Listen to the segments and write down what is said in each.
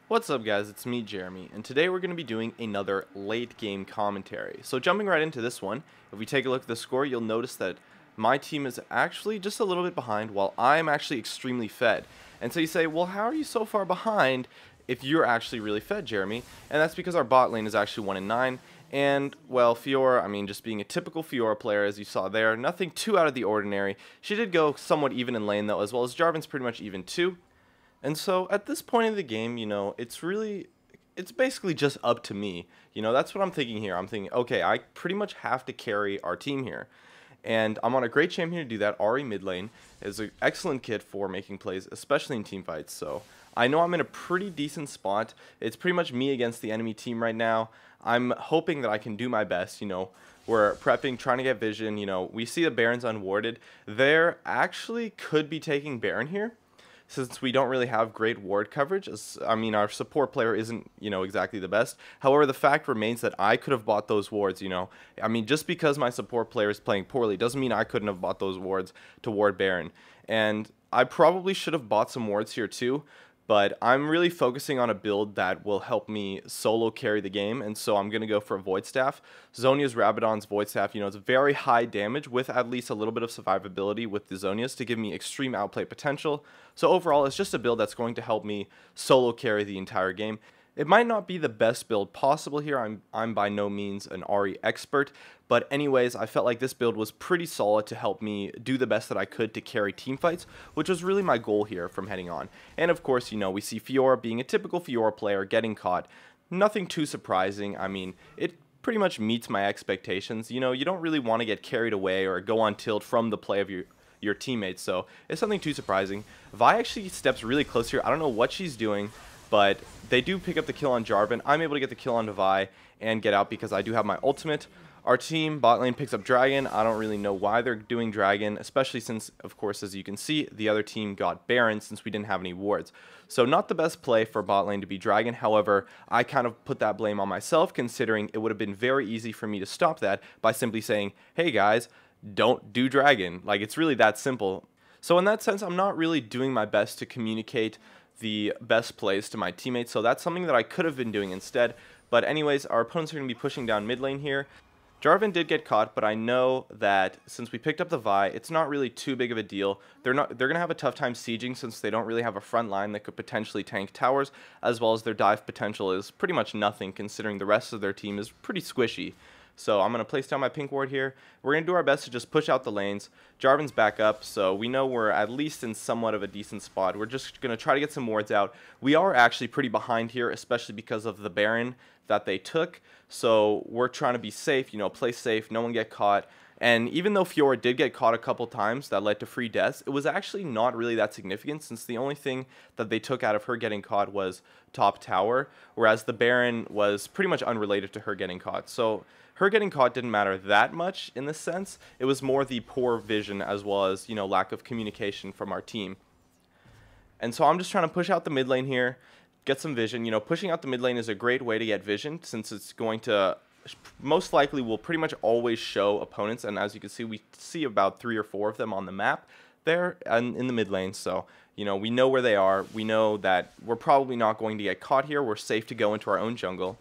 What's up guys, it's me Jeremy, and today we're going to be doing another late game commentary. So jumping right into this one, if we take a look at the score, you'll notice that my team is actually just a little bit behind while I'm actually extremely fed. And so you say, well, how are you so far behind if you're actually really fed, Jeremy? And that's because our bot lane is actually 1-9, and, well, Fiora, just being a typical Fiora player, as you saw there, nothing too out of the ordinary. She did go somewhat even in lane, though, as well as Jarvan's pretty much even too. And so, at this point in the game, it's basically just up to me. That's what I'm thinking here. I'm thinking, okay, I pretty much have to carry our team here. And I'm on a great champion to do that. Ahri mid lane is an excellent kit for making plays, especially in team fights. So, I know I'm in a pretty decent spot. It's pretty much me against the enemy team right now. I'm hoping that I can do my best, We're prepping, trying to get vision, We see the Baron's unwarded. They're actually could be taking Baron here, since we don't really have great ward coverage. Our support player isn't, exactly the best. However, the fact remains that I could have bought those wards, just because my support player is playing poorly doesn't mean I couldn't have bought those wards to ward Baron. And I probably should have bought some wards here too, but I'm really focusing on a build that will help me solo carry the game, and so I'm going to go for a Void Staff. Zhonya's Rabadon's Void Staff, it's very high damage with at least a little bit of survivability with the Zhonya's to give me extreme outplay potential. So overall, it's just a build that's going to help me solo carry the entire game. It might not be the best build possible here. I'm by no means an Ahri expert, but anyways, I felt like this build was pretty solid to help me do the best that I could to carry team fights, which was really my goal here from heading on. And of course, we see Fiora being a typical Fiora player getting caught. Nothing too surprising. It pretty much meets my expectations. You don't really want to get carried away or go on tilt from the play of your teammates, so it's nothing too surprising. Vi actually steps really close here. I don't know what she's doing, but they do pick up the kill on Jarvan. I'm able to get the kill on Vi and get out because I do have my ultimate. Our team, bot lane, picks up Dragon. I don't really know why they're doing Dragon, especially since, of course, as you can see, the other team got Baron since we didn't have any wards. So not the best play for bot lane to be Dragon. However, I kind of put that blame on myself, considering it would have been very easy for me to stop that by simply saying, hey guys, don't do Dragon. Like, it's really that simple. So in that sense, I'm not really doing my best to communicate the best plays to my teammates, so that's something that I could have been doing instead. But anyways, our opponents are going to be pushing down mid lane here. Jarvan did get caught, but I know that since we picked up the Vi, it's not really too big of a deal. They're going to have a tough time sieging since they don't really have a front line that could potentially tank towers, as well as their dive potential is pretty much nothing considering the rest of their team is pretty squishy. So I'm going to place down my pink ward here. We're going to do our best to just push out the lanes. Jarvan's back up, so we know we're at least in somewhat of a decent spot. We're just going to try to get some wards out. We are actually pretty behind here, especially because of the Baron that they took. So we're trying to be safe, play safe, no one get caught. And even though Fiora did get caught a couple times that led to free deaths, it was actually not really that significant since the only thing that they took out of her getting caught was top tower, whereas the Baron was pretty much unrelated to her getting caught. So her getting caught didn't matter that much in this sense. It was more the poor vision as well as, lack of communication from our team. And so I'm just trying to push out the mid lane here, get some vision. Pushing out the mid lane is a great way to get vision since it's going to most likely will pretty much always show opponents, and as you can see, we see about 3 or 4 of them on the map there and in the mid lane. So we know where they are. We know that we're probably not going to get caught here. We're safe to go into our own jungle.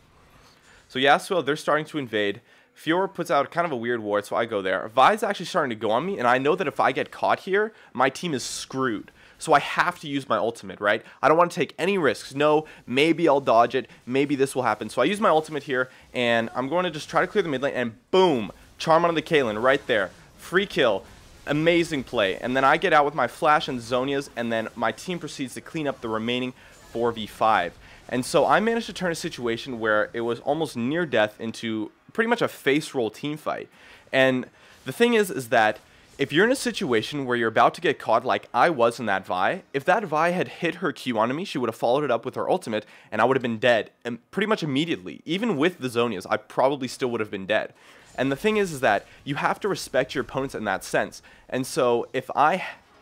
So Yasuo, they're starting to invade. Fiora puts out kind of a weird ward, so I go there. Vi's actually starting to go on me, and I know that if I get caught here, my team is screwed. So I have to use my ultimate, right? I don't want to take any risks. No, maybe I'll dodge it. Maybe this will happen. So I use my ultimate here, and I'm going to just try to clear the mid lane, and boom, charm on the Caitlyn right there. Free kill. Amazing play. And then I get out with my flash and Zhonya's, and then my team proceeds to clean up the remaining 4v5. And so I managed to turn a situation where it was almost near death into pretty much a face roll team fight. And the thing is that if you're in a situation where you're about to get caught like I was in that Vi, if that Vi had hit her Q onto me, she would have followed it up with her ultimate, and I would have been dead and pretty much immediately. Even with the Zhonya's, I probably still would have been dead. And the thing is that you have to respect your opponents in that sense. And so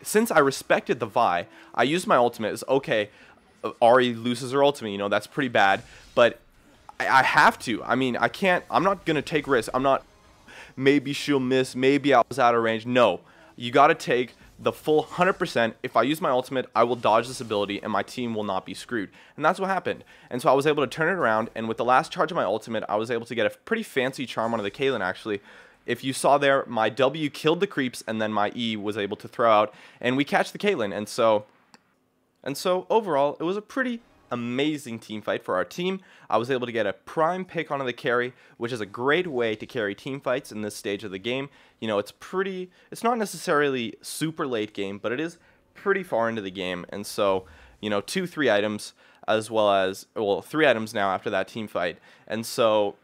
since I respected the Vi, I used my ultimate as, okay, Ahri loses her ultimate, that's pretty bad, but I have to. I can't, I'm not going to take risks. I'm not, maybe she'll miss, maybe I was out of range. No, you got to take the full 100%. If I use my ultimate, I will dodge this ability and my team will not be screwed. And that's what happened. And so I was able to turn it around, and with the last charge of my ultimate, I was able to get a pretty fancy charm onto the Caitlyn, actually. If you saw there, my W killed the creeps, and then my E was able to throw out, and we catch the Caitlyn. And so overall, it was a pretty amazing team fight for our team. I was able to get a prime pick onto the carry, which is a great way to carry team fights in this stage of the game. You know, it's not necessarily super late game, but it is pretty far into the game. And so, you know, 2-3 items, as well as, well, 3 items now after that team fight. And so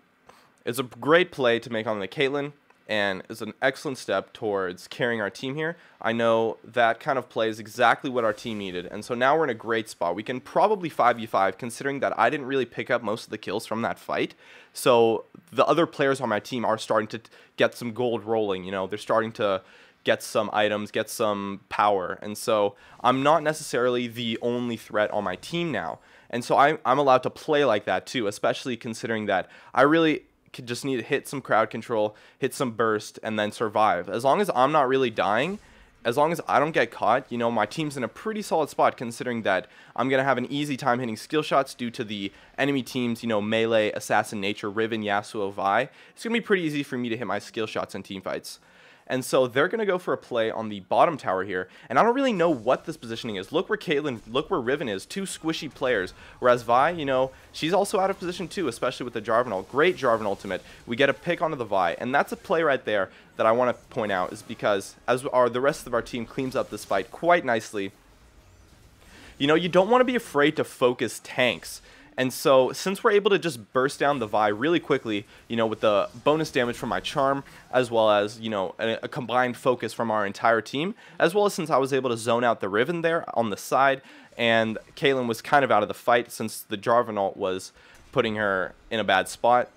it's a great play to make on the Caitlyn, and is an excellent step towards carrying our team here. I know that kind of play is exactly what our team needed, and so now we're in a great spot. We can probably 5v5, considering that I didn't really pick up most of the kills from that fight, so the other players on my team are starting to get some gold rolling. You know, they're starting to get some items, get some power, and so I'm not necessarily the only threat on my team now, and so I'm allowed to play like that too, especially considering that I really could just need to hit some crowd control, hit some burst, and then survive. As long as I'm not really dying, as long as I don't get caught, you know, my team's in a pretty solid spot, considering that I'm going to have an easy time hitting skill shots due to the enemy team's, you know, melee, assassin nature, Riven, Yasuo, Vi. It's going to be pretty easy for me to hit my skill shots in team fights. And so they're going to go for a play on the bottom tower here. And I don't really know what this positioning is. Look where Caitlyn, look where Riven is. 2 squishy players. Whereas Vi, you know, she's also out of position too, especially with the Jarvan ult. Great Jarvan ultimate. We get a pick onto the Vi. And that's a play right there that I want to point out, is because as the rest of our team cleans up this fight quite nicely, you know, you don't want to be afraid to focus tanks. And so, since we're able to just burst down the Vi really quickly, you know, with the bonus damage from my charm, as well as, you know, a combined focus from our entire team, as well as since I was able to zone out the Riven there on the side, and Caitlyn was kind of out of the fight since the Jarvan ult was putting her in a bad spot.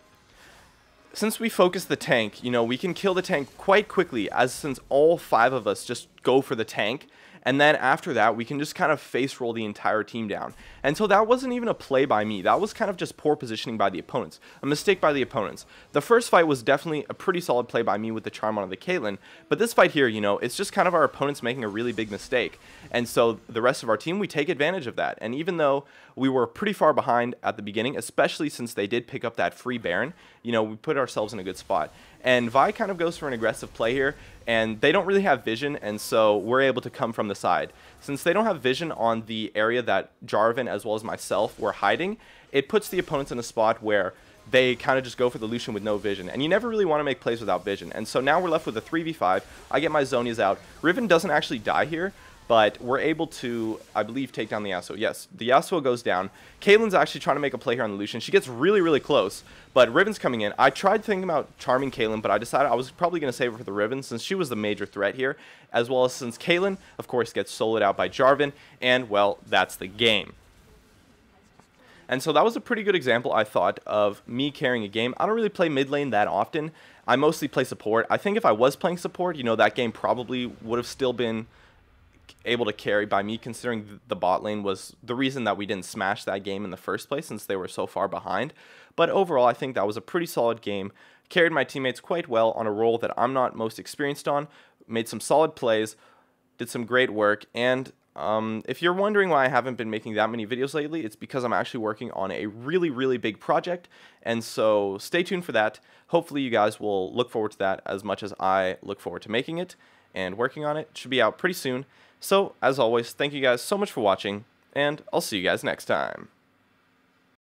Since we focus the tank, you know, we can kill the tank quite quickly, as since all 5 of us just go for the tank. And then after that, we can just kind of face roll the entire team down. And so that wasn't even a play by me. That was kind of just poor positioning by the opponents. A mistake by the opponents. The first fight was definitely a pretty solid play by me with the charm on the Caitlyn. But this fight here, you know, it's just kind of our opponents making a really big mistake. And so the rest of our team, we take advantage of that. And even though we were pretty far behind at the beginning, especially since they did pick up that free Baron, you know, we put ourselves in a good spot. And Vi kind of goes for an aggressive play here, and they don't really have vision, and so we're able to come from the side. Since they don't have vision on the area that Jarvan as well as myself were hiding, it puts the opponents in a spot where they kind of just go for the Lucian with no vision, and you never really want to make plays without vision. And so now we're left with a 3v5. I get my Zonias out. Riven doesn't actually die here, but we're able to, I believe, take down the Yasuo. Yes, the Yasuo goes down. Caitlyn's actually trying to make a play here on the Lucian. She gets really, really close, but Riven's coming in. I tried thinking about charming Caitlyn, but I decided I was probably going to save her for the Riven since she was the major threat here, as well as since Caitlyn, of course, gets soloed out by Jarvan, and, well, that's the game. And so that was a pretty good example, I thought, of me carrying a game. I don't really play mid lane that often. I mostly play support. I think if I was playing support, you know, that game probably would have still been able to carry by me, considering the bot lane was the reason that we didn't smash that game in the first place, since they were so far behind. But overall, I think that was a pretty solid game. Carried my teammates quite well on a role that I'm not most experienced on, made some solid plays, did some great work, and if you're wondering why I haven't been making that many videos lately, it's because I'm actually working on a really, really big project, and so stay tuned for that. Hopefully you guys will look forward to that as much as I look forward to making it and working on it. It should be out pretty soon. So, as always, thank you guys so much for watching, and I'll see you guys next time.